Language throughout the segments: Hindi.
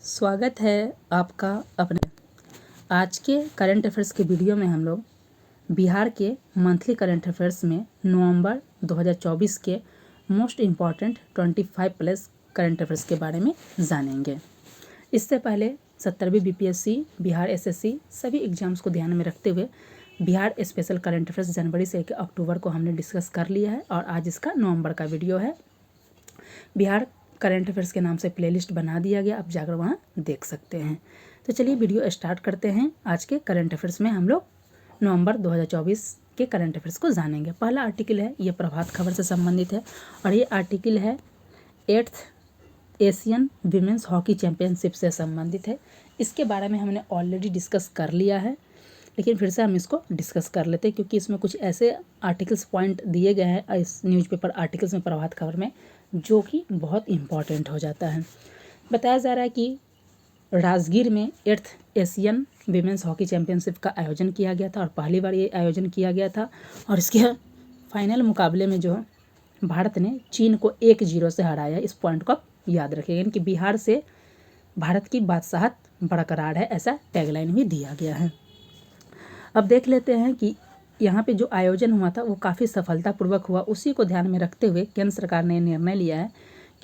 स्वागत है आपका अपने आज के करंट अफेयर्स के वीडियो में। हम लोग बिहार के मंथली करंट अफेयर्स में नवंबर 2024 के most important 25 plus current affairs के बारे में जानेंगे। इससे पहले 70वीं बीपीएससी, बिहार एसएससी सभी एग्जाम्स को ध्यान में रखते हुए बिहार स्पेशल करंट अफेयर्स जनवरी से 1 अक्टूबर को हमने डिस्कस कर लिया है और आज इसका नवंबर का वीडियो है। बिहार करंट अफेयर्स के नाम से प्लेलिस्ट बना दिया गया, आप जाकर वहाँ देख सकते हैं। तो चलिए वीडियो स्टार्ट करते हैं। आज के करंट अफेयर्स में हम लोग नवंबर 2024 के करंट अफेयर्स को जानेंगे। पहला आर्टिकल है, ये प्रभात खबर से संबंधित है और ये आर्टिकल है 8th Asian women's hockey championship से संबंधित है। इसके बारे में हमने ऑलरेडी डिस्कस कर लिया है, लेकिन फिर से हम इसको डिस्कस कर लेते हैं क्योंकि इसमें कुछ ऐसे आर्टिकल्स पॉइंट दिए गए हैं इस न्यूज़पेपर आर्टिकल्स में, प्रभात खबर में, जो कि बहुत इम्पॉर्टेंट हो जाता है। बताया जा रहा है कि राजगीर में 8th Asian women's hockey championship का आयोजन किया गया था और पहली बार ये आयोजन किया गया था और इसके फाइनल मुकाबले में जो भारत ने चीन को 1-0 से हराया। इस पॉइंट को आप याद रखिएगा कि बिहार से भारत की बादशाहत बरकरार है, ऐसा टैगलाइन भी दिया गया है। अब देख लेते हैं कि यहाँ पे जो आयोजन हुआ था वो काफ़ी सफलतापूर्वक हुआ। उसी को ध्यान में रखते हुए केंद्र सरकार ने निर्णय लिया है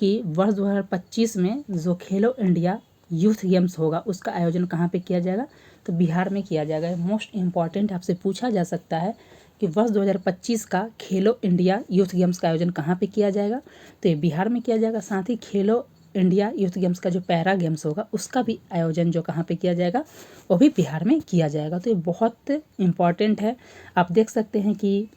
कि वर्ष 2025 में जो खेलो इंडिया यूथ गेम्स होगा उसका आयोजन कहाँ पे किया जाएगा, तो बिहार में किया जाएगा। मोस्ट इम्पॉर्टेंट आपसे पूछा जा सकता है कि वर्ष 2025 का खेलो इंडिया यूथ गेम्स का आयोजन कहाँ पे किया जाएगा, तो ये बिहार में किया जाएगा। साथ ही खेलो इंडिया यूथ गेम्स का जो पैरा गेम्स होगा उसका भी आयोजन जो कहाँ पे किया जाएगा वो भी बिहार में किया जाएगा। तो ये बहुत इम्पॉर्टेंट है। आप देख सकते हैं कि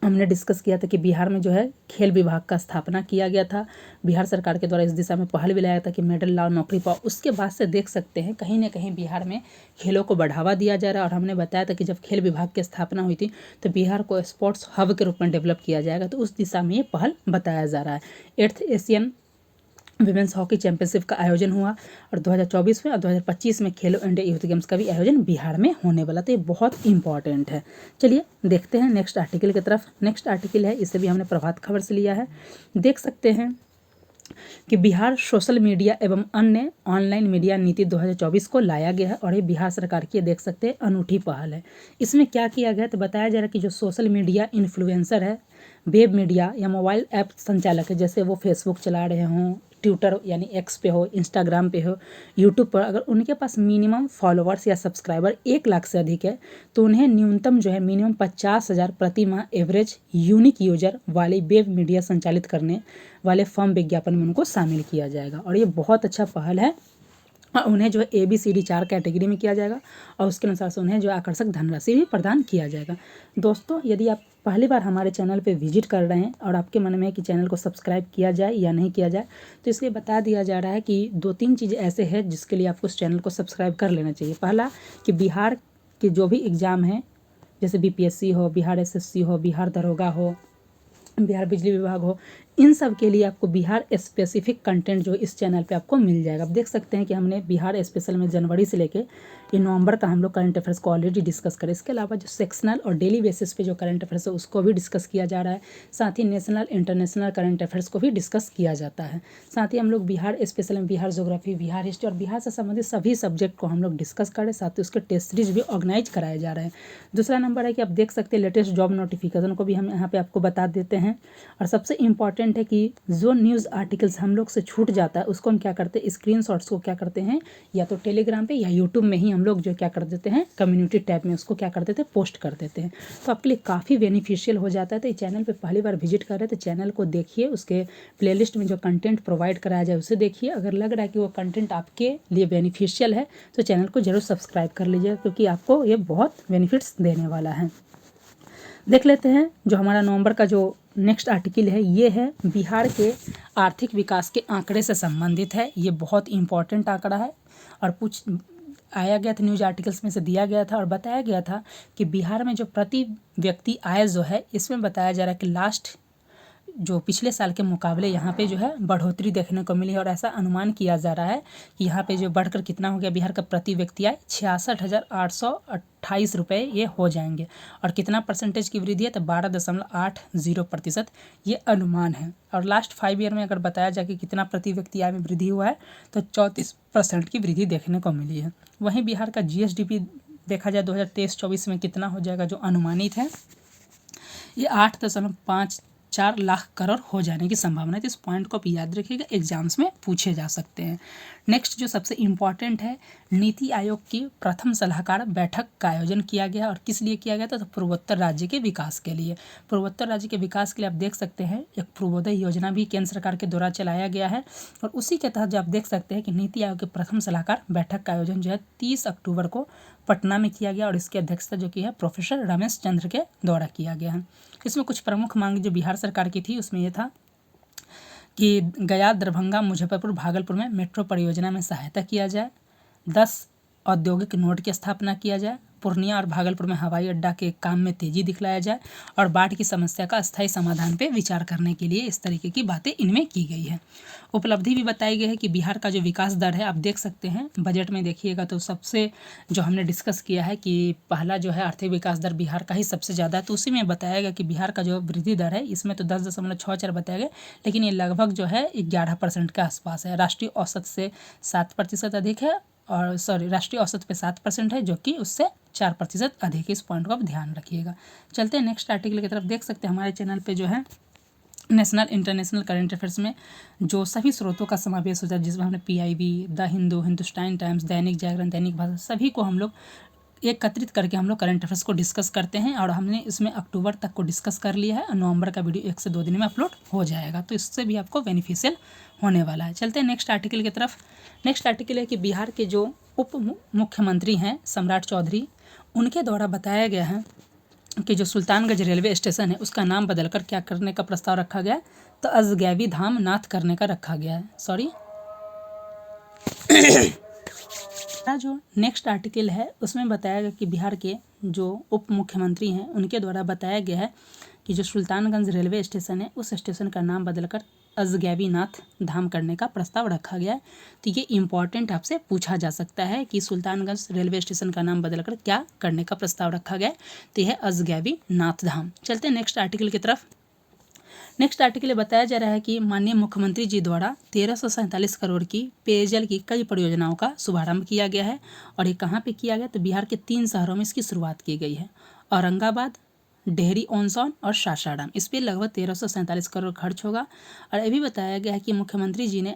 हमने डिस्कस किया था कि बिहार में जो है खेल विभाग का स्थापना किया गया था। बिहार सरकार के द्वारा इस दिशा में पहल भी लाया था कि मेडल लाओ नौकरी पाओ। उसके बाद से देख सकते हैं कहीं ना कहीं बिहार में खेलों को बढ़ावा दिया जा रहा है और हमने बताया था कि जब खेल विभाग की स्थापना हुई थी तो बिहार को स्पोर्ट्स हब के रूप में डेवलप किया जाएगा। तो उस दिशा में ये पहल बताया जा रहा है। 8th Asian women's hockey championship का आयोजन हुआ और 2024 में और 2025 में खेलो इंडिया यूथ गेम्स का भी आयोजन बिहार में होने वाला। तो ये बहुत इंपॉर्टेंट है। चलिए देखते हैं नेक्स्ट आर्टिकल की तरफ। नेक्स्ट आर्टिकल है, इसे भी हमने प्रभात खबर से लिया है। देख सकते हैं कि बिहार सोशल मीडिया एवं अन्य ऑनलाइन मीडिया नीति 2024 को लाया गया है और ये बिहार सरकार की देख सकते हैं अनूठी पहल है। इसमें क्या किया गया तो बताया जा रहा है कि जो सोशल मीडिया इन्फ्लुएंसर है, वेब मीडिया या मोबाइल ऐप संचालक है, जैसे वो फेसबुक चला रहे हों, ट्विटर यानी एक्स पे हो, इंस्टाग्राम पे हो, यूट्यूब पर, अगर उनके पास मिनिमम फॉलोअर्स या सब्सक्राइबर 1 लाख से अधिक है तो उन्हें न्यूनतम जो है मिनिमम 50,000 प्रति माह एवरेज यूनिक यूजर वाले वेब मीडिया संचालित करने वाले फर्म विज्ञापन में उनको शामिल किया जाएगा। और ये बहुत अच्छा पहल है। उन्हें जो है ABCD 4 कैटेगरी में किया जाएगा और उसके अनुसार से उन्हें जो आकर्षक धनराशि भी प्रदान किया जाएगा। दोस्तों, यदि आप पहली बार हमारे चैनल पे विजिट कर रहे हैं और आपके मन में है कि चैनल को सब्सक्राइब किया जाए या नहीं किया जाए, तो इसलिए बता दिया जा रहा है कि 2-3 चीज़ें ऐसे हैं जिसके लिए आपको इस चैनल को सब्सक्राइब कर लेना चाहिए। पहला कि बिहार के जो भी एग्ज़ाम हैं, जैसे BPSC हो, बिहार SSC हो, बिहार दरोगा हो, बिहार बिजली विभाग हो, इन सब के लिए आपको बिहार स्पेसिफिक कंटेंट जो इस चैनल पे आपको मिल जाएगा। आप देख सकते हैं कि हमने बिहार स्पेशल में जनवरी से लेके ये नवंबर का हम लोग करंट अफेयर्स को ऑलरेडी डिस्कस करें। इसके अलावा जो सेक्शनल और डेली बेसिस पे जो करंट अफेयर्स है उसको भी डिस्कस किया जा रहा है। साथ ही नेशनल इंटरनेशनल करंट अफेयर्स को भी डिस्कस किया जाता है। साथ ही हम लोग बिहार स्पेशल में बिहार ज्योग्राफी, बिहार हिस्ट्री और बिहार से संबंधित सभी सब्जेक्ट को हम लोग डिस्कस करें। साथ ही उसके टेस्ट सीरीज भी ऑर्गेनाइज कराए जा रहे हैं। दूसरा नंबर है कि आप देख सकते हैं लेटेस्ट जॉब नोटिफिकेशन को भी हम यहाँ पे आपको बता देते हैं। और सबसे इम्पॉर्टेंट है कि जो न्यूज़ आर्टिकल्स हम लोग से छूट जाता है उसको हम क्या करते हैं, स्क्रीनशॉट्स को क्या करते हैं या तो टेलीग्राम पे या यूट्यूब में ही हम लोग जो क्या कर देते हैं, कम्युनिटी टैब में उसको क्या कर देते हैं, पोस्ट कर देते हैं। तो आपके लिए काफ़ी बेनिफिशियल हो जाता है। तो इस चैनल पे पहली बार विजिट कर रहे हैं तो चैनल को देखिए, उसके प्लेलिस्ट में जो कंटेंट प्रोवाइड कराया जाए उसे देखिए। अगर लग रहा है कि वो कंटेंट आपके लिए बेनिफिशियल है तो चैनल को जरूर सब्सक्राइब कर लीजिए क्योंकि आपको ये बहुत बेनिफिट्स देने वाला है। देख लेते हैं जो हमारा नवंबर का जो नेक्स्ट आर्टिकल है, ये है बिहार के आर्थिक विकास के आंकड़े से संबंधित है। ये बहुत इंपॉर्टेंट आंकड़ा है और आया गया था न्यूज़ आर्टिकल्स में से दिया गया था और बताया गया था कि बिहार में जो प्रति व्यक्ति आय जो है इसमें बताया जा रहा है कि लास्ट जो पिछले साल के मुकाबले यहाँ पे जो है बढ़ोतरी देखने को मिली है और ऐसा अनुमान किया जा रहा है कि यहाँ पे जो बढ़कर कितना हो गया बिहार का प्रति व्यक्ति आय 66,828 रुपये ये हो जाएंगे। और कितना परसेंटेज की वृद्धि है तो 12.80% ये अनुमान है। और लास्ट 5 ईयर में अगर बताया जाए कि कितना प्रति व्यक्ति आय में वृद्धि हुआ है तो 34% की वृद्धि देखने को मिली है। वहीं बिहार का GSDP देखा जाए 2023-24 में कितना हो जाएगा जो अनुमानित है ये 8.54 लाख करोड़ हो जाने की संभावना है। तो इस पॉइंट को आप याद रखिएगा, एग्जाम्स में पूछे जा सकते हैं। नेक्स्ट जो सबसे इम्पॉर्टेंट है, नीति आयोग की प्रथम सलाहकार बैठक का आयोजन किया गया और किस लिए किया गया था तो पूर्वोत्तर राज्य के विकास के लिए। पूर्वोत्तर राज्य के विकास के लिए आप देख सकते हैं एक पूर्वोदय योजना भी केंद्र सरकार के द्वारा चलाया गया है और उसी के तहत जो आप देख सकते हैं कि नीति आयोग के प्रथम सलाहकार बैठक का आयोजन जो है 30 अक्टूबर को पटना में किया गया और इसकी अध्यक्षता जो की है प्रोफेसर रमेश चंद्र के द्वारा किया गया है। इसमें कुछ प्रमुख मांग जो बिहार सरकार की थी उसमें यह था कि गया, दरभंगा, मुजफ्फरपुर, भागलपुर में मेट्रो परियोजना में सहायता किया जाए, 10 औद्योगिक नोड की स्थापना किया जाए, पूर्णिया और भागलपुर में हवाई अड्डा के काम में तेजी दिखलाया जाए और बाढ़ की समस्या का अस्थायी समाधान पे विचार करने के लिए इस तरीके की बातें इनमें की गई है। उपलब्धि भी बताई गई है कि बिहार का जो विकास दर है आप देख सकते हैं बजट में देखिएगा तो सबसे जो हमने डिस्कस किया है कि पहला जो है आर्थिक विकास दर बिहार का ही सबसे ज़्यादा है, तो उसी में बताया गया कि बिहार का जो वृद्धि दर है इसमें तो 10.64 बताया गया, लेकिन ये लगभग जो है 11% के आसपास है। राष्ट्रीय औसत से 7% अधिक है और राष्ट्रीय औसत पे 7% है जो कि उससे 4% अधिक है। इस पॉइंट को आप ध्यान रखिएगा। चलते हैं नेक्स्ट आर्टिकल की तरफ। देख सकते हैं हमारे चैनल पे जो है नेशनल इंटरनेशनल करंट अफेयर्स में जो सभी स्रोतों का समावेश होता है जिसमें हमने PIB, the Hindu, Hindustan times, Dainik Jagran, Dainik Bhaskar सभी को हम लोग एकत्रित करके हम लोग करंट अफेयर्स को डिस्कस करते हैं और हमने इसमें अक्टूबर तक को डिस्कस कर लिया है और नवंबर का वीडियो 1 से 2 दिन में अपलोड हो जाएगा, तो इससे भी आपको बेनिफिशियल होने वाला है। चलते हैं नेक्स्ट आर्टिकल की तरफ। नेक्स्ट आर्टिकल है कि बिहार के जो उप मुख्यमंत्री हैं सम्राट चौधरी, उनके द्वारा बताया गया है कि जो सुल्तानगंज रेलवे स्टेशन है उसका नाम बदलकर क्या करने का प्रस्ताव रखा गया तो अजगैबी धाम नाथ करने का रखा गया है। जो नेक्स्ट आर्टिकल है उसमें बताया गया कि बिहार के जो उप मुख्यमंत्री हैं उनके द्वारा बताया गया है कि जो सुल्तानगंज रेलवे स्टेशन है उस स्टेशन का नाम बदलकर अजगैबी नाथ धाम करने का प्रस्ताव रखा गया है। तो ये इम्पॉर्टेंट आपसे पूछा जा सकता है कि सुल्तानगंज रेलवे स्टेशन का नाम बदलकर क्या करने का प्रस्ताव रखा गया है, तो यह है अजगैबी नाथ धाम। चलते हैं नेक्स्ट आर्टिकल की तरफ। नेक्स्ट आर्टिकल में बताया जा रहा है कि माननीय मुख्यमंत्री जी द्वारा 1347 करोड़ की पेयजल की कई परियोजनाओं का शुभारंभ किया गया है और ये कहाँ पे किया गया तो बिहार के 3 शहरों में इसकी शुरुआत की गई है, औरंगाबाद, डेहरी ऑन सोन और सासाराम। इस पर लगभग 1347 करोड़ खर्च होगा। और ये भी बताया गया है कि मुख्यमंत्री जी ने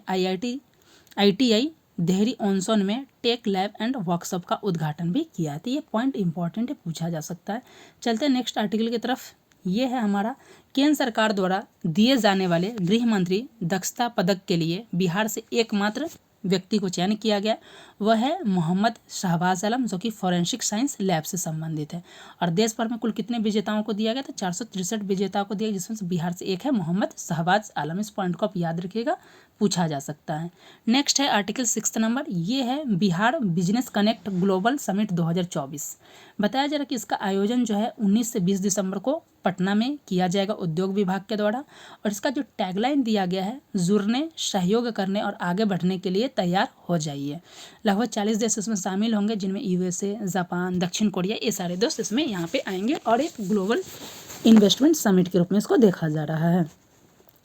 ITI डेहरी ऑन सोन में टेक लैब एंड वर्कशॉप का उद्घाटन भी किया है। तो ये पॉइंट इंपॉर्टेंट है, पूछा जा सकता है। चलते हैं नेक्स्ट आर्टिकल की तरफ। ये है हमारा केंद्र सरकार द्वारा दिए जाने वाले गृह मंत्री दक्षता पदक के लिए बिहार से एकमात्र व्यक्ति को चयन किया गया, वह है मोहम्मद शहबाज आलम जो कि फॉरेंसिक साइंस लैब से संबंधित है। और देश भर में कुल कितने विजेताओं को दिया गया तो 463 विजेताओं को दिया, जिसमें से बिहार से एक है मोहम्मद शहबाज आलम। इस पॉइंट को आप याद रखिएगा, पूछा जा सकता है। नेक्स्ट है आर्टिकल 6 नंबर, ये है Bihar business connect global summit 2024। बताया जा रहा है कि इसका आयोजन जो है 19 से 20 दिसंबर को पटना में किया जाएगा उद्योग विभाग के द्वारा। और इसका जो टैगलाइन दिया गया है, जुड़ने, सहयोग करने और आगे बढ़ने के लिए तैयार हो जाइए। लगभग 40 देश इसमें शामिल होंगे, जिनमें USA, जापान, दक्षिण कोरिया, ये सारे देश इसमें यहाँ पे आएंगे और एक ग्लोबल इन्वेस्टमेंट समिट के रूप में इसको देखा जा रहा है।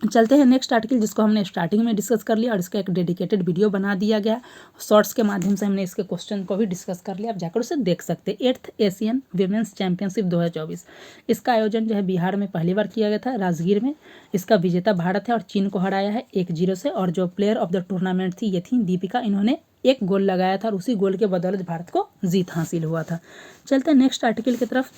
चलते हैं नेक्स्ट आर्टिकल, जिसको हमने स्टार्टिंग में डिस्कस कर लिया और इसका एक डेडिकेटेड वीडियो बना दिया गया। शॉर्ट्स के माध्यम से हमने इसके क्वेश्चन को भी डिस्कस कर लिया, आप जाकर उसे देख सकते हैं। 8th एशियन विमेंस चैंपियनशिप 2024, इसका आयोजन जो है बिहार में पहली बार किया गया था, राजगीर में। इसका विजेता भारत है और चीन को हराया है 1-0 से। और जो प्लेयर ऑफ द टूर्नामेंट थी ये थी दीपिका, इन्होंने 1 गोल लगाया था और उसी गोल के बदौलत भारत को जीत हासिल हुआ था। चलते हैं नेक्स्ट आर्टिकल की तरफ।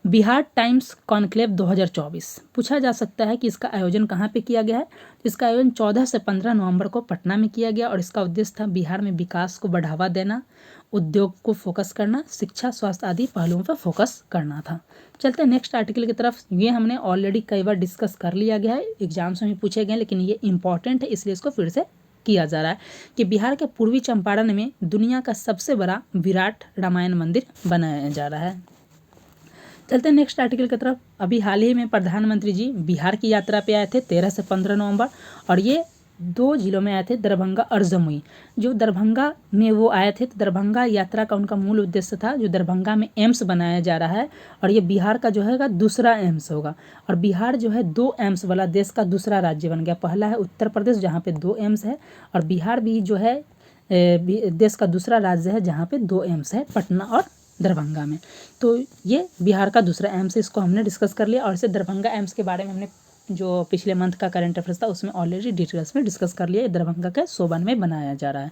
बिहार टाइम्स कॉन्क्लेव 2024, पूछा जा सकता है कि इसका आयोजन कहाँ पे किया गया है। इसका आयोजन 14 से 15 नवंबर को पटना में किया गया और इसका उद्देश्य था बिहार में विकास को बढ़ावा देना, उद्योग को फोकस करना, शिक्षा, स्वास्थ्य आदि पहलुओं पर फोकस करना था। चलते हैं नेक्स्ट आर्टिकल की तरफ। ये हमने ऑलरेडी कई बार डिस्कस कर लिया गया है, एग्जाम्स में भी पूछे गए, लेकिन ये इंपॉर्टेंट है इसलिए इसको फिर से किया जा रहा है कि बिहार के पूर्वी चंपारण में दुनिया का सबसे बड़ा विराट रामायण मंदिर बनाया जा रहा है। चलते हैं नेक्स्ट आर्टिकल की तरफ। अभी हाल ही में प्रधानमंत्री जी बिहार की यात्रा पे आए थे 13 से 15 नवंबर, और ये 2 जिलों में आए थे, दरभंगा और जमुई। जो दरभंगा में वो आए थे, तो दरभंगा यात्रा का उनका मूल उद्देश्य था, जो दरभंगा में एम्स बनाया जा रहा है, और ये बिहार का जो है दूसरा एम्स होगा। और बिहार जो है 2 एम्स वाला देश का दूसरा राज्य बन गया। पहला है उत्तर प्रदेश जहाँ पे 2 एम्स है, और बिहार भी जो है देश का दूसरा राज्य है जहाँ पे 2 एम्स है, पटना और दरभंगा में। तो ये बिहार का दूसरा एम्स है, इसको हमने डिस्कस कर लिया। और इसे दरभंगा एम्स के बारे में हमने जो पिछले मंथ का करंट अफेयर्स था उसमें ऑलरेडी डिटेल्स में डिस्कस कर लिया। ये दरभंगा के सोबन में बनाया जा रहा है।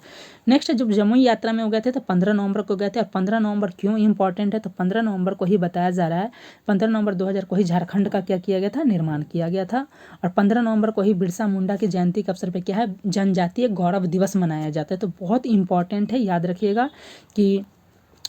नेक्स्ट जब जमुई यात्रा में हो गए थे तो 15 नवंबर को गए थे। और 15 नवंबर क्यों इंपॉर्टेंट है, तो 15 नवंबर को ही बताया जा रहा है, 15 नवंबर 2000 को ही झारखंड का क्या किया गया था, निर्माण किया गया था। और 15 नवंबर को ही बिरसा मुंडा की जयंती के अवसर पर क्या है, जनजातीय गौरव दिवस मनाया जाता है। तो बहुत इंपॉर्टेंट है, याद रखिएगा कि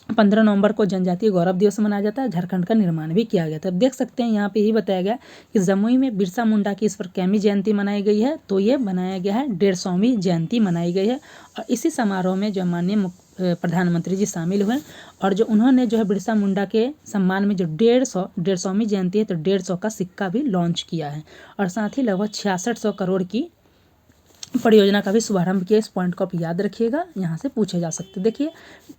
15 नवंबर को जनजातीय गौरव दिवस मनाया जाता है। झारखंड का निर्माण भी किया गया था। अब देख सकते हैं यहाँ पे ही बताया गया कि जमुई में बिरसा मुंडा की इस पर कैमी जयंती मनाई गई है, तो ये बनाया गया है 150वीं जयंती मनाई गई है। और इसी समारोह में जो माननीय प्रधानमंत्री जी शामिल हुए, और जो उन्होंने जो है बिरसा मुंडा के सम्मान में जो 150वीं जयंती है, तो 150 का सिक्का भी लॉन्च किया है। और साथ ही लगभग 6600 करोड़ की परियोजना का भी शुभारंभ किया। इस पॉइंट को आप याद रखिएगा, यहाँ से पूछे जा सकते। देखिए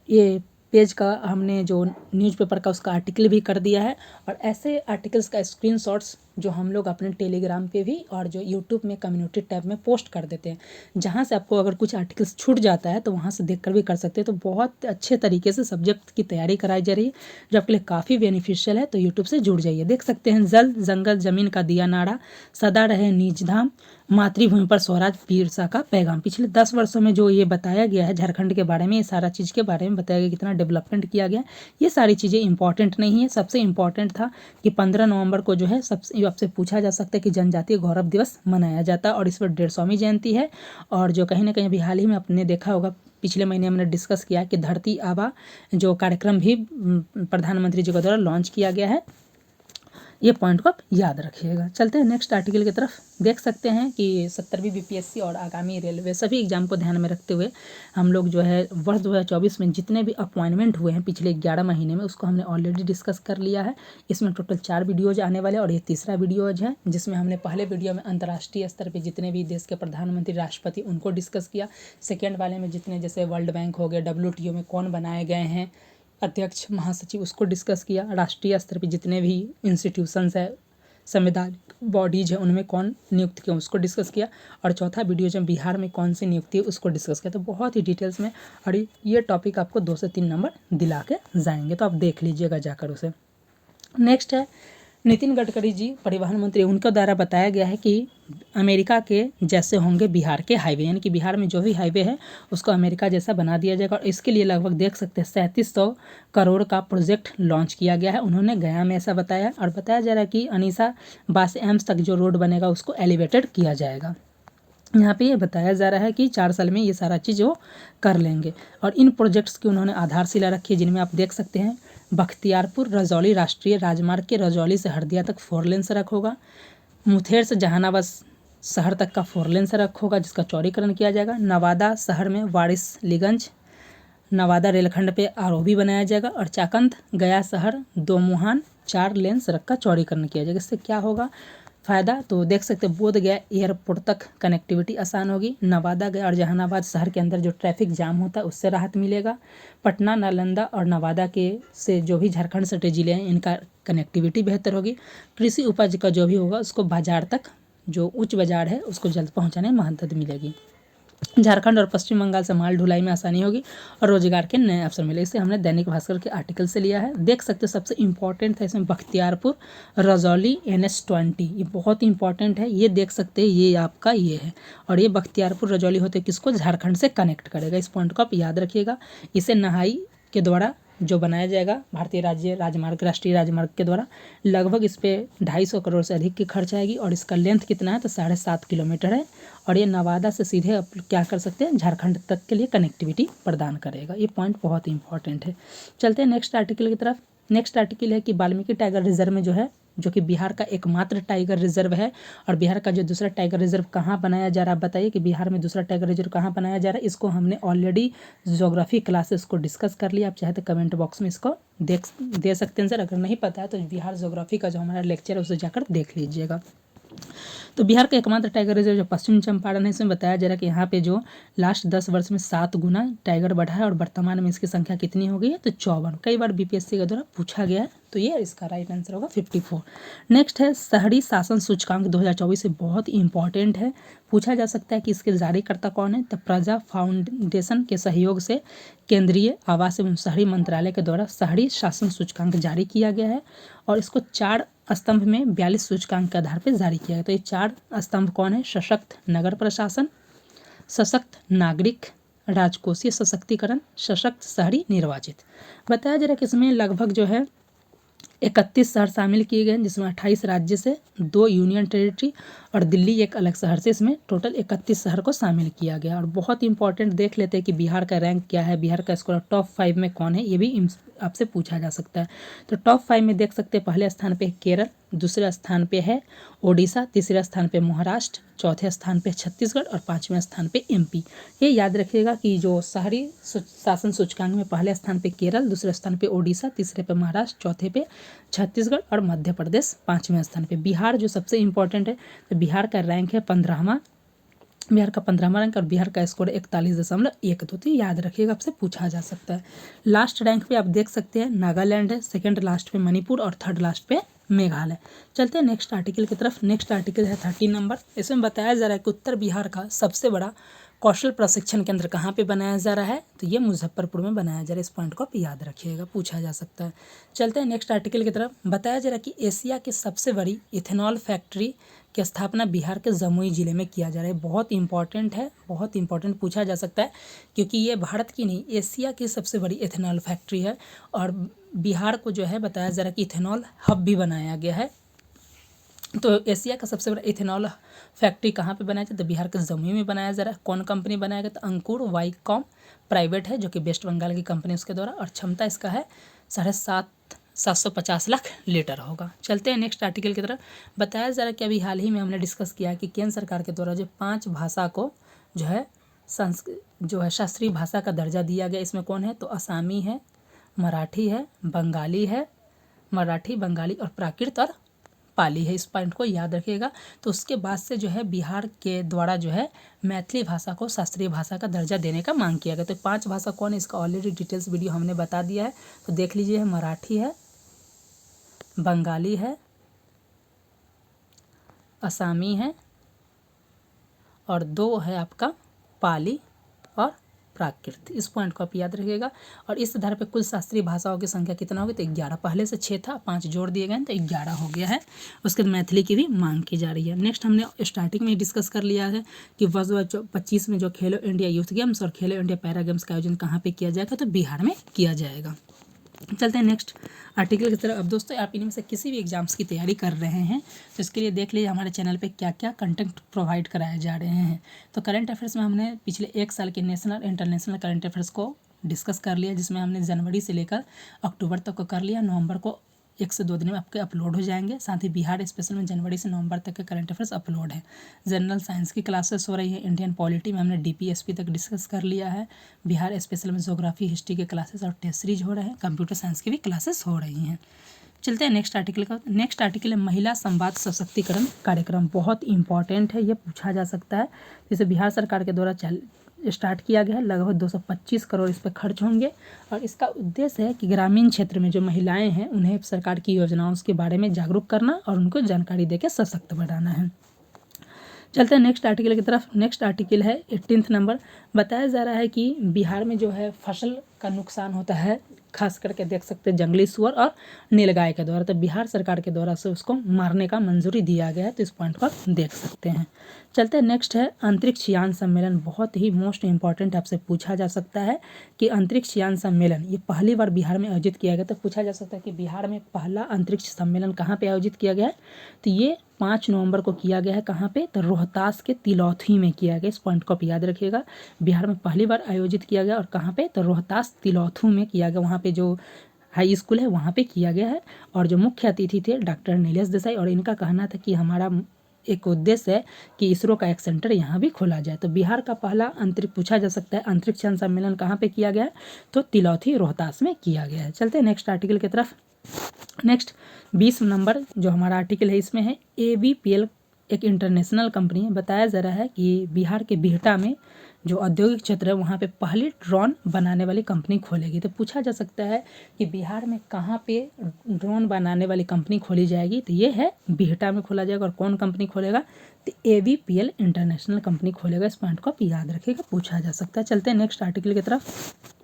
ये पेज का हमने जो न्यूज़पेपर का उसका आर्टिकल भी कर दिया है, और ऐसे आर्टिकल्स का स्क्रीनशॉट्स जो हम लोग अपने टेलीग्राम पे भी और जो यूट्यूब में कम्युनिटी टैब में पोस्ट कर देते हैं, जहाँ से आपको अगर कुछ आर्टिकल्स छूट जाता है तो वहाँ से देखकर भी कर सकते हैं। तो बहुत अच्छे तरीके से सब्जेक्ट की तैयारी कराई जा रही है, जो आपके लिए काफ़ी बेनिफिशियल है। तो यूट्यूब से जुड़ जाइए। देख सकते हैं, जल जंगल जमीन का दिया नाड़ा, सदा रहे निज धाम, मातृभूमि पर स्वराज बिरसा का पैगाम। पिछले 10 वर्षों में जो ये बताया गया है झारखंड के बारे में, ये सारा चीज़ के बारे में बताया गया, कितना डेवलपमेंट किया गया। ये सारी चीज़ें इंपॉर्टेंट नहीं है। सबसे इंपॉर्टेंट था कि 15 नवंबर को जो है सबसे आपसे पूछा जा सकता है कि जनजातीय गौरव दिवस मनाया जाता है, और इस पर 150वीं जयंती है। और जो कहीं ना कहीं अभी हाल ही में आपने देखा होगा, पिछले महीने हमने डिस्कस किया कि धरती आबा जो कार्यक्रम भी प्रधानमंत्री जी के द्वारा लॉन्च किया गया है। ये पॉइंट को आप याद रखिएगा। चलते हैं नेक्स्ट आर्टिकल की तरफ। देख सकते हैं कि 70वीं बीपीएससी और आगामी रेलवे सभी एग्जाम को ध्यान में रखते हुए हम लोग जो है वर्ष 2024 में जितने भी अपॉइंटमेंट हुए हैं पिछले 11 महीने में, उसको हमने ऑलरेडी डिस्कस कर लिया है। इसमें टोटल 4 वीडियोज आने वाले, और ये तीसरा वीडियोज है, जिसमें हमने पहले वीडियो में अंतर्राष्ट्रीय स्तर पर जितने भी देश के प्रधानमंत्री, राष्ट्रपति, उनको डिस्कस किया। सेकेंड वाले में जितने जैसे वर्ल्ड बैंक हो गया, WTO में कौन बनाए गए हैं अध्यक्ष, महासचिव, उसको डिस्कस किया। राष्ट्रीय स्तर पे जितने भी इंस्टीट्यूशंस है, संवैधानिक बॉडीज है, उनमें कौन नियुक्त किया, उसको डिस्कस किया। और चौथा वीडियो जब बिहार में कौन सी नियुक्ति है उसको डिस्कस किया। तो बहुत ही डिटेल्स में, और ये टॉपिक आपको 2 से 3 नंबर दिला के जाएंगे, तो आप देख लीजिएगा जाकर उसे। नेक्स्ट है नितिन गडकरी जी, परिवहन मंत्री, उनके द्वारा बताया गया है कि अमेरिका के जैसे होंगे बिहार के हाईवे, यानी कि बिहार में जो भी हाईवे है उसको अमेरिका जैसा बना दिया जाएगा। और इसके लिए लगभग देख सकते हैं 3700 करोड़ का प्रोजेक्ट लॉन्च किया गया है। उन्होंने गया में ऐसा बताया, और बताया जा रहा है कि अनीसा बास एम्स तक जो रोड बनेगा उसको एलिवेटेड किया जाएगा। यहाँ पे ये बताया जा रहा है कि 4 साल में ये सारा चीज़ वो कर लेंगे। और इन प्रोजेक्ट्स की उन्होंने आधारशिला रखी है, जिनमें आप देख सकते हैं बख्तियारपुर रजौली राष्ट्रीय राजमार्ग के रजौली से हरदिया तक 4 लेन सड़क होगा। मुथेर से जहानाबाद शहर तक का 4 लेन सड़क होगा, जिसका चौड़ीकरण किया जाएगा। नवादा शहर में वारिसलीगंज नवादा रेलखंड पे आरओबी बनाया जाएगा। और चाकंद गया शहर दोमुहान 4 लेन सड़क का चौड़ीकरण किया जाएगा। इससे क्या होगा फ़ायदा, तो देख सकते हैं बोध गया एयरपोर्ट तक कनेक्टिविटी आसान होगी। नवादा गया और जहानाबाद शहर के अंदर जो ट्रैफिक जाम होता है उससे राहत मिलेगा। पटना, नालंदा और नवादा के से जो भी झारखंड सटे जिले हैं इनका कनेक्टिविटी बेहतर होगी। कृषि उपज का जो भी होगा उसको बाजार तक, जो उच्च बाजार है, उसको जल्द पहुँचाने में मदद मिलेगी। झारखंड और पश्चिम बंगाल से माल ढुलाई में आसानी होगी और रोजगार के नए अवसर मिले। इसे हमने दैनिक भास्कर के आर्टिकल से लिया है। देख सकते हो सबसे इंपॉर्टेंट था इसमें बख्तियारपुर रजौली NH20, ये बहुत इंपॉर्टेंट है। ये देख सकते हैं, ये आपका ये है, और ये बख्तियारपुर रजौली होते किसको, झारखंड से कनेक्ट करेगा। इस पॉइंट को आप याद रखिएगा। इसे नहाई के द्वारा जो बनाया जाएगा भारतीय राज्य राजमार्ग, राष्ट्रीय राजमार्ग के द्वारा, लगभग इस पर 250 करोड़ से अधिक की खर्च आएगी। और इसका लेंथ कितना है, तो 7.5 किलोमीटर है। और ये नवादा से सीधे आप क्या कर सकते हैं, झारखंड तक के लिए कनेक्टिविटी प्रदान करेगा। ये पॉइंट बहुत इंपॉर्टेंट है। चलते हैं नेक्स्ट आर्टिकल की तरफ। नेक्स्ट आर्टिकल है कि वाल्मीकि टाइगर रिजर्व में जो है जो कि बिहार का एकमात्र टाइगर रिजर्व है। और बिहार का जो दूसरा टाइगर रिजर्व कहाँ बनाया जा रहा है, आप बताइए कि बिहार में दूसरा टाइगर रिजर्व कहाँ बनाया जा रहा है। इसको हमने ऑलरेडी ज्योग्राफी क्लासेस को डिस्कस कर लिया, आप चाहे तो कमेंट बॉक्स में इसको दे सकते हैं सर। अगर नहीं पता है तो बिहार ज्योग्राफी का जो हमारा लेक्चर है उसे जाकर देख लीजिएगा। तो बिहार का एकमात्र टाइगर रिजर्व जो पश्चिम चंपारण है, इसमें बताया जा रहा है कि यहाँ पे जो लास्ट 10 वर्ष में 7 गुना टाइगर बढ़ा है और वर्तमान में इसकी संख्या कितनी हो गई है, तो 54। कई बार बीपीएससी के द्वारा पूछा गया है, तो ये इसका राइट आंसर होगा 54। नेक्स्ट है शहरी शासन सूचकांक 2024 से बहुत इंपॉर्टेंट है, पूछा जा सकता है कि इसके जारीकर्ता कौन है। तो प्रजा फाउंडेशन के सहयोग से केंद्रीय आवास एवं शहरी मंत्रालय के द्वारा शहरी शासन सूचकांक जारी किया गया है और इसको 4 स्तंभ में 42 सूचकांक के आधार पर जारी किया गया। तो ये 4 स्तंभ कौन है, सशक्त नगर प्रशासन, सशक्त नागरिक, राजकोषीय सशक्तिकरण, सशक्त शहरी निर्वाचित। बताया जा रहा है कि इसमें लगभग जो है 31 शहर शामिल किए गए हैं, जिसमें 28 राज्य से 2 यूनियन टेरिटरी और दिल्ली एक अलग शहर से, इसमें टोटल 31 शहर को शामिल किया गया। और बहुत इंपॉर्टेंट देख लेते हैं कि बिहार का रैंक क्या है, बिहार का स्कोर टॉप 5 में कौन है, ये भी आपसे पूछा जा सकता है। तो टॉप 5 में देख सकते हैं पहले स्थान पे केरल, दूसरे स्थान पे है ओडिशा, तीसरे स्थान पे महाराष्ट्र, चौथे स्थान पे छत्तीसगढ़ और 5वें स्थान पे एमपी। ये याद रखिएगा कि जो शहरी शासन सूचकांक में पहले स्थान पे केरल, दूसरे स्थान पे ओडिशा, तीसरे पे महाराष्ट्र, चौथे पे छत्तीसगढ़ और मध्य प्रदेश 5वें स्थान पे। बिहार जो सबसे इंपॉर्टेंट है, तो बिहार का रैंक है 15वां, बिहार का 15वां रैंक और बिहार का स्कोर 41.12। तो याद रखिएगा, आपसे पूछा जा सकता है। लास्ट रैंक पे आप देख सकते हैं नागालैंड है, सेकंड लास्ट पे मणिपुर और थर्ड लास्ट पे मेघालय। चलते हैं नेक्स्ट आर्टिकल की तरफ। नेक्स्ट आर्टिकल है 13 नंबर। इसमें बताया जा रहा है कि उत्तर बिहार का सबसे बड़ा कौशल प्रशिक्षण केंद्र कहाँ पे बनाया जा रहा है, तो ये मुजफ्फरपुर में बनाया जा रहा है। इस पॉइंट को आप याद रखिएगा, पूछा जा सकता है। चलते हैं नेक्स्ट आर्टिकल की तरफ। बताया जा रहा है कि एशिया की सबसे बड़ी इथेनॉल फैक्ट्री की स्थापना बिहार के जमुई जिले में किया जा रहा है। बहुत इंपॉर्टेंट है, बहुत इंपॉर्टेंट पूछा जा सकता है, क्योंकि ये भारत की नहीं एशिया की सबसे बड़ी इथेनॉल फैक्ट्री है और बिहार को जो है बताया जा रहा है कि इथेनॉल हब भी बनाया गया है। तो एशिया का सबसे बड़ा इथेनॉल फैक्ट्री कहाँ पे बनाया जाए, तो बिहार के जमुई में बनाया जा रहा है। कौन कंपनी बनाएगा, तो अंकुर वाईकॉम प्राइवेट है, जो कि वेस्ट बंगाल की कंपनी उसके द्वारा, और क्षमता इसका है 750 लाख लीटर होगा। चलते हैं नेक्स्ट आर्टिकल की तरफ। बताया जा रहा है कि अभी हाल ही में हमने डिस्कस किया कि केंद्र सरकार के द्वारा जो 5 भाषा को जो है शास्त्रीय भाषा का दर्जा दिया गया। इसमें कौन है, तो असामी है, मराठी है, बंगाली है, मराठी बंगाली और प्राकृत और पाली है। इस पॉइंट को याद रखिएगा। तो उसके बाद से जो है बिहार के द्वारा जो है मैथिली भाषा को शास्त्रीय भाषा का दर्जा देने का मांग किया गया। तो 5 भाषा कौन है, इसका ऑलरेडी डिटेल्स वीडियो हमने बता दिया है, तो देख लीजिए। मराठी है, बंगाली है, असामी है और 2 है आपका पाली और प्राकृत। इस पॉइंट को आप याद रखिएगा। और इस आधार पे कुल शास्त्रीय भाषाओं की संख्या कितना होगी, तो 11। पहले से 6 था, 5 जोड़ दिए गए तो 11 हो गया है। उसके बाद मैथिली की भी मांग की जा रही है। नेक्स्ट हमने स्टार्टिंग में डिस्कस कर लिया है कि वर्ष 2025 में जो खेलो इंडिया यूथ गेम्स और खेलो इंडिया पैरा गेम्स का आयोजन कहाँ पर किया जाएगा, तो बिहार में किया जाएगा। चलते हैं नेक्स्ट आर्टिकल की तरफ। अब दोस्तों आप इनमें से किसी भी एग्जाम्स की तैयारी कर रहे हैं तो इसके लिए देख लीजिए हमारे चैनल पे क्या क्या कंटेंट प्रोवाइड कराए जा रहे हैं। तो करंट अफेयर्स में हमने पिछले 1 साल के नेशनल इंटरनेशनल करंट अफेयर्स को डिस्कस कर लिया, जिसमें हमने जनवरी से लेकर अक्टूबर तक को कर लिया। नवंबर को 1 से 2 दिन में आपके अपलोड हो जाएंगे। साथ ही बिहार स्पेशल में जनवरी से नवंबर तक के करंट अफेयर्स अपलोड है। जनरल साइंस की क्लासेस हो रही है। इंडियन पॉलिटी में हमने डीपीएसपी तक डिस्कस कर लिया है। बिहार स्पेशल में ज्योग्राफी हिस्ट्री के क्लासेस और टेस्ट सीरीज हो रहे हैं। कंप्यूटर साइंस की भी क्लासेस हो रही हैं। चलते हैं नेक्स्ट आर्टिकल का। नेक्स्ट आर्टिकल है महिला संवाद सशक्तिकरण कार्यक्रम। बहुत इंपॉर्टेंट है, ये पूछा जा सकता है। जिसे बिहार सरकार के द्वारा स्टार्ट किया गया है। लगभग 225 करोड़ इस पर खर्च होंगे और इसका उद्देश्य है कि ग्रामीण क्षेत्र में जो महिलाएं हैं उन्हें सरकार की योजनाओं के बारे में जागरूक करना और उनको जानकारी देकर सशक्त बनाना है। चलते हैं नेक्स्ट आर्टिकल की तरफ। नेक्स्ट आर्टिकल है 18 नंबर। बताया जा रहा है कि बिहार में जो है फसल का नुकसान होता है, खास करके देख सकते हैं जंगली सुअर और नीलगाय के द्वारा। तो बिहार सरकार के द्वारा से उसको मारने का मंजूरी दिया गया है। तो इस पॉइंट को आप देख सकते हैं। चलते हैं नेक्स्ट है अंतरिक्ष यान सम्मेलन। बहुत ही मोस्ट इंपॉर्टेंट आपसे पूछा जा सकता है कि अंतरिक्ष यान सम्मेलन ये पहली बार बिहार में आयोजित किया गया। तो पूछा जा सकता है कि बिहार में पहला अंतरिक्ष सम्मेलन कहाँ पे आयोजित किया गया है, तो ये 5 नवंबर को किया गया है। कहाँ पे, तो रोहतास के तिलौथी में किया गया। इस पॉइंट को आप याद रखिएगा। बिहार में पहली बार आयोजित किया गया और कहाँ पे, तो रोहतास तिलौथू में किया गया। वहाँ पे जो हाई स्कूल है वहाँ पे किया गया है। और जो मुख्य अतिथि थे डॉक्टर नीलेश देसाई, और इनका कहना था कि हमारा एक उद्देश्य है कि इसरो का एक सेंटर यहाँ भी खोला जाए। तो बिहार का पहला अंतरिक्ष पूछा जा सकता है, अंतरिक्ष यान सम्मेलन कहाँ पे किया गया है, तो तिलौथी रोहतास में किया गया है। चलते हैं नेक्स्ट आर्टिकल की तरफ। नेक्स्ट 20 नंबर जो हमारा आर्टिकल है इसमें है AVPL एक इंटरनेशनल कंपनी है। बताया जा रहा है कि बिहार के बिहटा में जो औद्योगिक क्षेत्र है वहाँ पे पहली ड्रोन बनाने वाली कंपनी खोलेगी। तो पूछा जा सकता है कि बिहार में कहाँ पे ड्रोन बनाने वाली कंपनी खोली जाएगी, तो ये है बिहटा में खोला जाएगा। और कौन कंपनी खोलेगा, तो AVPL इंटरनेशनल कंपनी खोलेगा। इस पॉइंट को आप याद रखिएगा, पूछा जा सकता है। चलते हैं नेक्स्ट आर्टिकल की तरफ।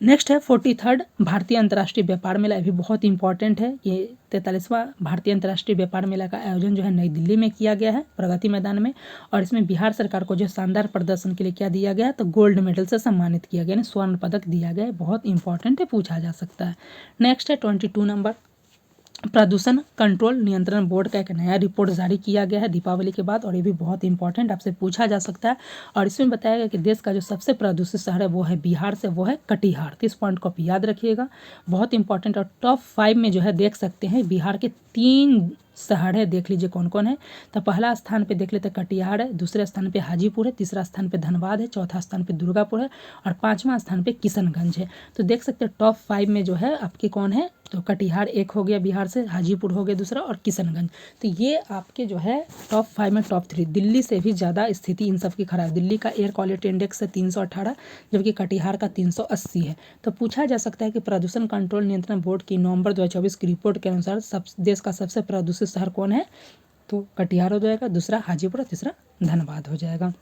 नेक्स्ट है 43rd भारतीय अंतर्राष्ट्रीय व्यापार मेला। ये भी बहुत इंपॉर्टेंट है। ये 43वां भारतीय अंतर्राष्ट्रीय व्यापार मेला का आयोजन जो है नई दिल्ली में किया गया है, प्रगति मैदान में। और इसमें बिहार सरकार को जो शानदार प्रदर्शन के लिए क्या दिया गया है, तो गोल्ड मेडल से सम्मानित किया गया है, स्वर्ण पदक दिया गया है। बहुत इंपॉर्टेंट है, पूछा जा सकता है। नेक्स्ट है 22 नंबर प्रदूषण कंट्रोल नियंत्रण बोर्ड का एक नया रिपोर्ट जारी किया गया है दीपावली के बाद, और ये भी बहुत इंपॉर्टेंट आपसे पूछा जा सकता है। और इसमें बताया गया कि देश का जो सबसे प्रदूषित शहर है वो है बिहार से, वो है कटिहार। तो इस पॉइंट को आप याद रखिएगा, बहुत इंपॉर्टेंट। और टॉप 5 में जो है देख सकते हैं बिहार के 3 शहर है, देख लीजिए कौन कौन है। तो पहला स्थान पे देख लेते हैं कटिहार है, दूसरे स्थान पे हाजीपुर है, तीसरा स्थान पे धनबाद है, चौथा स्थान पे दुर्गापुर है, और 5वां स्थान पे किशनगंज है। तो देख सकते हैं टॉप 5 में जो है आपके कौन है, तो कटिहार एक हो गया बिहार से, हाजीपुर हो गया दूसरा, और किशनगंज। तो ये आपके जो है टॉप 5 में टॉप 3। दिल्ली से भी ज़्यादा स्थिति इन सब की खराब। दिल्ली का एयर क्वालिटी इंडेक्स है 318, जबकि कटिहार का 380 है। तो पूछा जा सकता है कि प्रदूषण कंट्रोल नियंत्रण बोर्ड की नवंबर 2024 की रिपोर्ट के अनुसार देश का सबसे प्रदूषित शहर कौन है, तो कटिहार हो जाएगा, दूसरा हाजीपुर, तीसरा धनबाद हो जाएगा।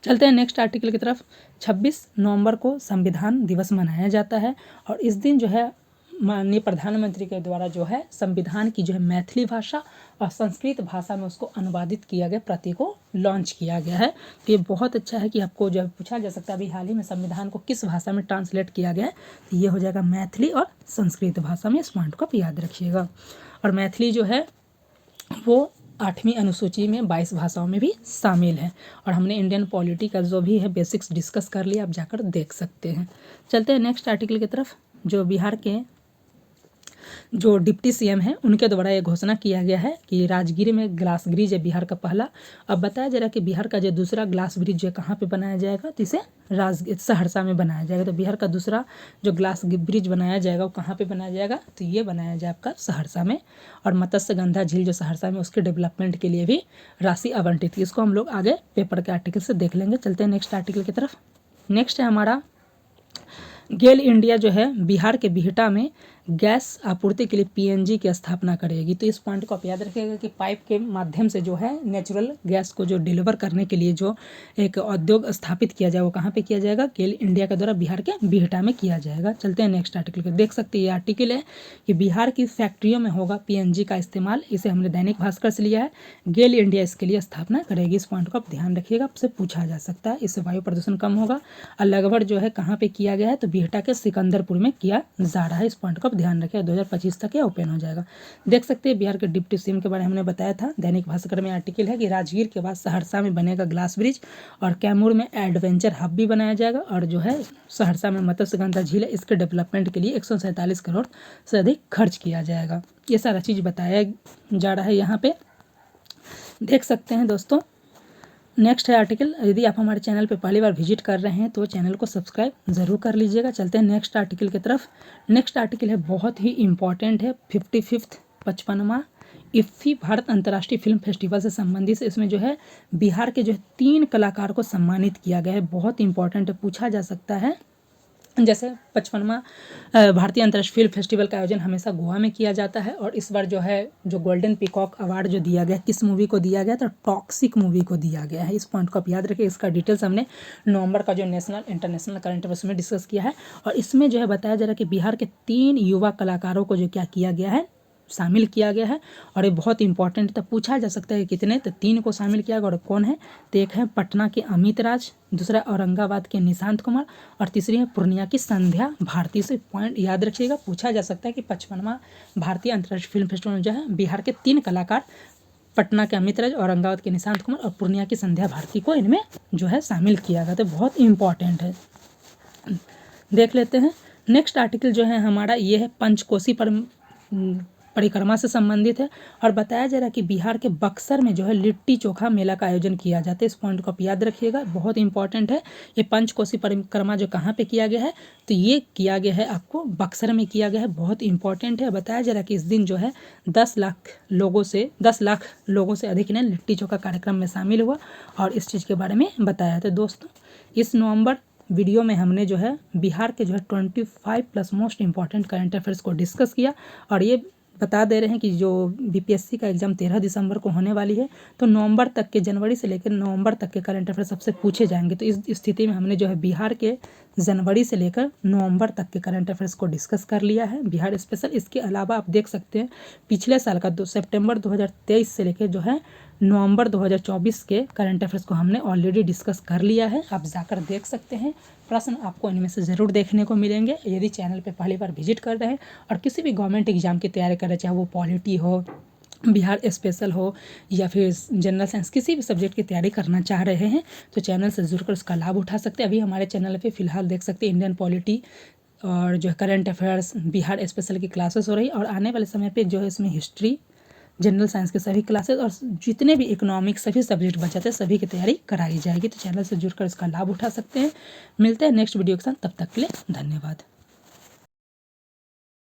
चलते हैं नेक्स्ट आर्टिकल की तरफ। 26 नवंबर को संविधान दिवस मनाया जाता है, और इस दिन जो है माननीय प्रधानमंत्री के द्वारा जो है संविधान की जो है मैथिली भाषा और संस्कृत भाषा में उसको अनुवादित किया गया, प्रति को लॉन्च किया गया है। तो ये बहुत अच्छा है कि आपको जो है पूछा जा सकता है अभी हाल ही में संविधान को किस भाषा में ट्रांसलेट किया गया है, तो ये हो जाएगा मैथिली और संस्कृत भाषा में। इस पॉइंट को आप याद रखिएगा। और मैथिली जो है वो 8वीं अनुसूची में 22 भाषाओं में भी शामिल है। और हमने इंडियन पॉलिटी का जो भी है बेसिक्स डिस्कस कर लिया, आप जाकर देख सकते हैं। चलते हैं नेक्स्ट आर्टिकल की तरफ। जो बिहार के जो डिप्टी CM हैं उनके द्वारा ये घोषणा किया गया है कि राजगीर में ग्लास ब्रिज है बिहार का पहला। अब बताया जा रहा है कि बिहार का जो दूसरा ग्लास ब्रिज जो कहाँ पे बनाया जाएगा, तो इसे सहरसा में बनाया जाएगा। तो बिहार का दूसरा जो ग्लास ब्रिज बनाया जाएगा वो कहाँ पे बनाया जाएगा, तो ये बनाया जाए आपका सहरसा में। और मत्स्यगंधा झील जो सहरसा में उसके डेवलपमेंट के लिए भी राशि आवंटित की। इसको हम लोग आगे पेपर के आर्टिकल से देख लेंगे। चलते हैं नेक्स्ट आर्टिकल की तरफ। नेक्स्ट है हमारा गेल इंडिया जो है बिहार के बिहटा में गैस आपूर्ति के लिए PNG की स्थापना करेगी। तो इस पॉइंट को आप याद रखिएगा कि पाइप के माध्यम से जो है नेचुरल गैस को जो डिलीवर करने के लिए जो एक उद्योग स्थापित किया जाए वो कहाँ पे किया जाएगा, गेल इंडिया के द्वारा बिहार के बिहटा में किया जाएगा। चलते हैं नेक्स्ट आर्टिकल पे। देख सकते हैं ये आर्टिकल है कि बिहार की फैक्ट्रियों में होगा PNG का इस्तेमाल। इसे हमने दैनिक भास्कर से लिया है। गेल इंडिया इसके लिए स्थापना करेगी। इस पॉइंट को आप ध्यान रखिएगा, आपसे पूछा जा सकता है। इससे वायु प्रदूषण कम होगा। और लगभग जो है कहाँ पे किया गया है, तो बिहटा के सिकंदरपुर में किया जा रहा है। इस पॉइंट को आप ध्यान रखिए। 2025 तक ये ओपन हो जाएगा। देख सकते हैं बिहार के डिप्टी CM के बारे में हमने बताया था। दैनिक भास्कर में आर्टिकल है कि राजगीर के बाद सहरसा में बनेगा ग्लास ब्रिज, और कैमूर में एडवेंचर हब भी बनाया जाएगा। और जो है सहरसा में मत्स्यगंधा झील है, इसके डेवलपमेंट के लिए 147 करोड़ से अधिक खर्च किया जाएगा। ये सारा चीज़ बताया जा रहा है यहाँ पे, देख सकते हैं दोस्तों। नेक्स्ट है आर्टिकल। यदि आप हमारे चैनल पे पहली बार विजिट कर रहे हैं तो चैनल को सब्सक्राइब ज़रूर कर लीजिएगा। चलते हैं नेक्स्ट आर्टिकल की तरफ। नेक्स्ट आर्टिकल है बहुत ही इंपॉर्टेंट है, 55वां इफ्फी भारत अंतर्राष्ट्रीय फिल्म फेस्टिवल से संबंधित। इसमें जो है बिहार के जो है 3 कलाकार को सम्मानित किया गया है। बहुत इंपॉर्टेंट है, पूछा जा सकता है। जैसे 55वां भारतीय अंतर्राष्ट्रीय फिल्म फेस्टिवल का आयोजन हमेशा गोवा में किया जाता है, और इस बार जो है जो गोल्डन पीकॉक अवार्ड जो दिया गया किस मूवी को दिया गया, तो टॉक्सिक मूवी को दिया गया है। इस पॉइंट को आप याद रखिए। इसका डिटेल्स हमने नवंबर का जो नेशनल इंटरनेशनल करंट अफेयर्स में डिस्कस किया है। और इसमें जो है बताया जा रहा है कि बिहार के 3 युवा कलाकारों को जो क्या किया गया है, शामिल किया गया है। और ये बहुत इंपॉर्टेंट है, तो पूछा जा सकता है कितने, तो 3 को शामिल किया गया। और कौन है, तो एक है पटना के अमित राज, दूसरा औरंगाबाद के निशांत कुमार, और तीसरी है पूर्णिया की संध्या भारती। से पॉइंट याद रखिएगा, पूछा जा सकता है कि 55वां भारतीय अंतर्राष्ट्रीय फिल्म फेस्टिवल में जो है बिहार के 3 कलाकार, पटना के अमित राज, औरंगाबाद के निशांत कुमार और पूर्णिया की संध्या भारती को इनमें जो है शामिल किया गया। तो बहुत इंपॉर्टेंट है, देख लेते हैं। नेक्स्ट आर्टिकल जो है हमारा ये है पंचकोसी परिक्रमा से संबंधित है और बताया जा रहा है कि बिहार के बक्सर में जो है लिट्टी चोखा मेला का आयोजन किया जाता है। इस पॉइंट को आप याद रखिएगा, बहुत इंपॉर्टेंट है। ये पंचकोसी परिक्रमा जो कहाँ पे किया गया है, तो ये किया गया है आपको बक्सर में किया गया है, बहुत इंपॉर्टेंट है। बताया जा रहा है कि इस दिन जो है 10 लाख लोगों से अधिक ने लिट्टी चोखा कार्यक्रम में शामिल हुआ और इस चीज़ के बारे में बताया। तो दोस्तों इस नवंबर वीडियो में हमने जो है बिहार के जो है 25+ मोस्ट इंपॉर्टेंट करंट अफेयर्स को डिस्कस किया और ये बता दे रहे हैं कि जो बीपीएससी का एग्ज़ाम 13 दिसंबर को होने वाली है, तो नवंबर तक के, जनवरी से लेकर नवंबर तक के करंट अफेयर सबसे पूछे जाएंगे। तो इस स्थिति में हमने जो है बिहार के जनवरी से लेकर नवंबर तक के करंट अफेयर्स को डिस्कस कर लिया है, बिहार स्पेशल। इसके अलावा आप देख सकते हैं पिछले साल का सितंबर 2023 से लेकर जो है नवंबर 2024 के करंट अफेयर्स को हमने ऑलरेडी डिस्कस कर लिया है, आप जाकर देख सकते हैं। प्रश्न आपको इनमें से ज़रूर देखने को मिलेंगे यदि चैनल पे पहली बार विजिट कर रहे हैं और किसी भी गवर्नमेंट एग्जाम की तैयारी कर रहे हैं, चाहे वो पॉलिटी हो, बिहार स्पेशल हो या फिर जनरल साइंस, किसी भी सब्जेक्ट की तैयारी करना चाह रहे हैं तो चैनल से जुड़कर उसका लाभ उठा सकते हैं। अभी हमारे चैनल पे फिलहाल देख सकते हैं इंडियन पॉलिटी और जो है करंट अफेयर्स, बिहार स्पेशल की क्लासेस हो रही और आने वाले समय पे जो है इसमें हिस्ट्री, जनरल साइंस के सभी क्लासेस और जितने भी इकोनॉमिक्स सभी सब्जेक्ट बचे थे सभी की तैयारी कराई जाएगी। तो चैनल से जुड़कर इसका लाभ उठा सकते हैं। मिलते हैं नेक्स्ट वीडियो के साथ, तब तक के लिए धन्यवाद।